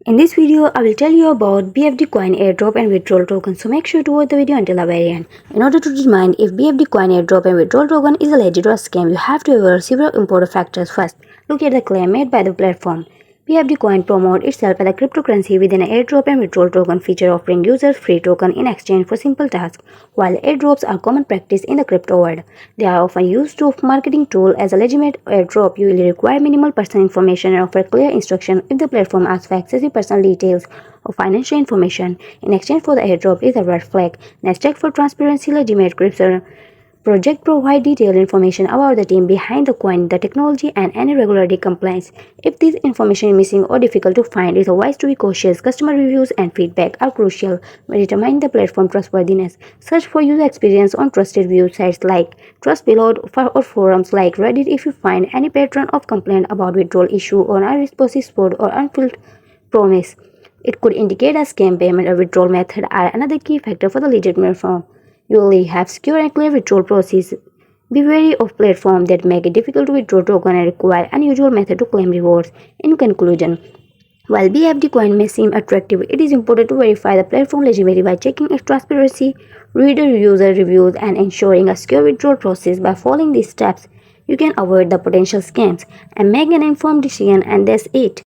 In this video, I will tell you about BFD Coin Airdrop and Withdrawal token, so make sure to watch the video until the very end. In order to determine if BFD Coin Airdrop and Withdrawal token is a legit or a scam, you have to evaluate several important factors. First, look at the claim made by the platform. BFD Coin promotes itself as a cryptocurrency within an airdrop and withdrawal token feature, offering users free token in exchange for simple tasks. While airdrops are common practice in the crypto world, they are often used as a marketing tool. As a legitimate airdrop usually require minimal personal information and offer clear instructions. If the platform asks for excessive personal details or financial information in exchange for the airdrop, is a red flag. Next, check for transparency. Legitimate crypto project provide detailed information about the team behind the coin, the technology, and any regulatory compliance. If this information is missing or difficult to find, it is wise to be cautious. Customer reviews and feedback are crucial when determining the platform trustworthiness. Search for user experience on trusted review sites like Trustpilot or forums like Reddit. If you find any pattern of complaint about withdrawal issue or unresponsive support or unfulfilled promise, it could indicate a scam. Payment or withdrawal method are another key factor for the legitimate firm. You only have secure and clear withdrawal process. Be wary of platforms that make it difficult to withdraw token and require unusual method to claim rewards. In conclusion, while BFD coin may seem attractive, it is important to verify the platform legitimacy by checking its transparency, read the user reviews, and ensuring a secure withdrawal process. By following these steps, you can avoid the potential scams and make an informed decision, and that's it.